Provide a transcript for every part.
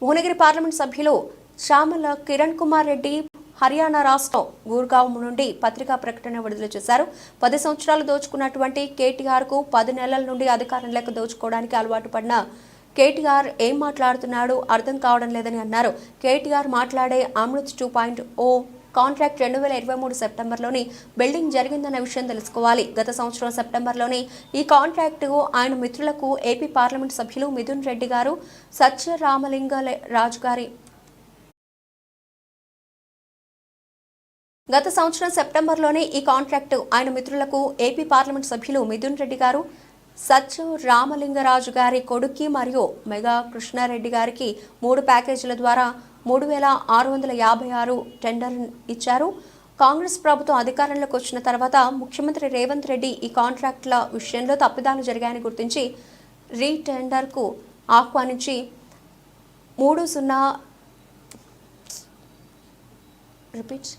Bhuvanagiri parliament సభ్యులు శ్యామల కిరణ్ కుమార్ రెడ్డి హర్యానా రాష్ట్రం గుర్గావ్ నుండి పత్రికా ప్రకటన విడుదల చేశారు. 10 సంవత్సరాలు దోచుకున్నటువంటి కేటీఆర్ కు 10 నెలల నుండి అధికారంలోకి దోచుకోవడానికి అలవాటు పడిన కేటీఆర్ ఏం మాట్లాడుతున్నాడు అర్థం కావడం లేదని అన్నారు. కేటీఆర్ మాట్లాడే అమృత్ 2.0 కాంట్రాక్ట్ 2023 సెప్టెంబర్లోని బిల్డింగ్ జరిగిందన్న విషయం తెలుసుకోవాలి. గత సంవత్సరం సెప్టెంబర్లోనే ఈ కాంట్రాక్టు ఆయన మిత్రులకు ఏపీ పార్లమెంట్ సభ్యులు మిథున్ రెడ్డి గారు, సత్య రామలింగ రాజు గారి గత సంవత్సరం సెప్టెంబర్లోనే ఈ కాంట్రాక్టు ఆయన మిత్రులకు ఏపీ పార్లమెంట్ సభ్యులు మిథున్ రెడ్డి గారు, సత్య రామలింగరాజు గారి కొడుక్కి మరియు మెగా కృష్ణారెడ్డి గారికి 3 ప్యాకేజీల ద్వారా 3656 టెండర్ ఇచ్చారు. కాంగ్రెస్ ప్రభుత్వం అధికారంలోకి వచ్చిన తర్వాత ముఖ్యమంత్రి రేవంత్ రెడ్డి ఈ కాంట్రాక్టుల విషయంలో తప్పిదాలు జరిగాయని గుర్తించి రీటెండర్కు ఆహ్వానించి 30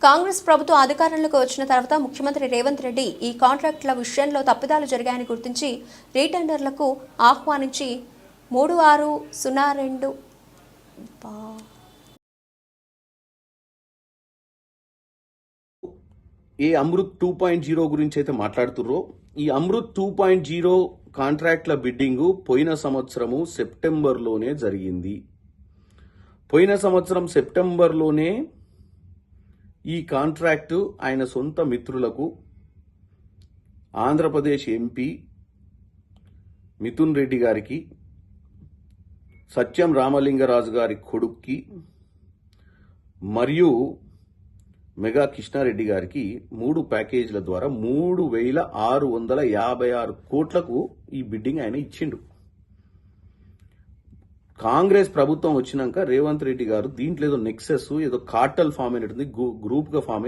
కాంగ్రెస్ ప్రభుత్వం అధికారంలోకి వచ్చిన తర్వాత ముఖ్యమంత్రి రేవంత్ రెడ్డి ఈ కాంట్రాక్టుల విషయంలో తప్పిదాలు జరిగాయని గుర్తించి రీటెండర్లకు ఆహ్వానించి 3602 ఏ అమృత్ 2.0 గురించి అయితే మాట్లాడుతుర్రో ఈ అమృత్ 2.0 కాంట్రాక్ట్ల బిడ్డింగ్ పోయిన సంవత్సరము సెప్టెంబర్లోనే జరిగింది. పోయిన సంవత్సరం సెప్టెంబర్లోనే ఈ కాంట్రాక్టు ఆయన సొంత మిత్రులకు ఆంధ్రప్రదేశ్ ఎంపీ మిథున్ రెడ్డి గారికి, సత్యం రామలింగరాజు గారి కొడుక్కి మరియు మెగా కృష్ణారెడ్డి గారికి 3 ప్యాకేజీల ద్వారా 3656 కోట్లకు ఈ బిడ్డింగ్ ఆయన ఇచ్చిండు. కాంగ్రెస్ ప్రభుత్వం వచ్చినాక రేవంత్ రెడ్డి గారు దీంట్లో ఏదో నెక్సెస్ ఏదో కార్టల్ ఫామ్ అయినట్టుంది, గ్రూప్ గా ఫామ్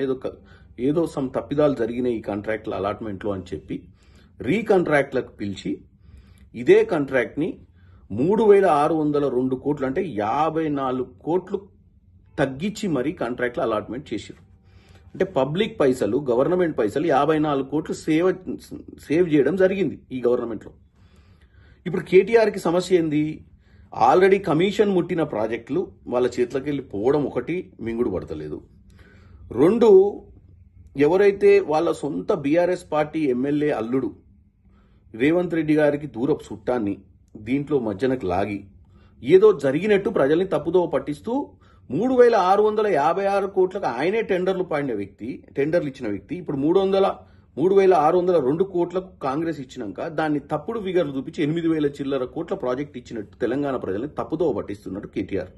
ఏదో సమ్ తప్పిదాలు జరిగినాయి ఈ కాంట్రాక్ట్ల అలాట్మెంట్ లో అని చెప్పి రీకాంట్రాక్ట్లకు పిలిచి ఇదే కాంట్రాక్ట్ ని 3602 కోట్లు అంటే 54 కోట్లు తగ్గించి మరీ కాంట్రాక్ట్ల అలాట్మెంట్ చేశారు. అంటే పబ్లిక్ పైసలు, గవర్నమెంట్ పైసలు 54 కోట్లు సేవ్ చేయడం జరిగింది ఈ గవర్నమెంట్ లో. ఇప్పుడు కేటీఆర్ కి సమస్య ఏంది? ఆల్రెడీ కమిషన్ ముట్టిన ప్రాజెక్టులు వాళ్ళ చేతులకు వెళ్ళి పోవడం ఒకటి మింగుడు పడతలేదు. 2, ఎవరైతే వాళ్ళ సొంత బీఆర్ఎస్ పార్టీ ఎమ్మెల్యే అల్లుడు రేవంత్ రెడ్డి గారికి దూరపు చుట్టాన్ని దీంట్లో మధ్యనకు లాగి ఏదో జరిగినట్టు ప్రజల్ని తప్పుదోవ పట్టిస్తూ 3656 కోట్లకు ఆయనే టెండర్లు ఇచ్చిన వ్యక్తి ఇప్పుడు 3602 కోట్లకు కాంగ్రెస్ ఇచ్చినాక దాన్ని తప్పుడు ఫిగర్లు చూపించి 8000 చిల్లర కోట్ల ప్రాజెక్ట్ ఇచ్చినట్టు తెలంగాణ ప్రజల్ని తప్పుదోవ పట్టిస్తున్నట్టు కేటీఆర్.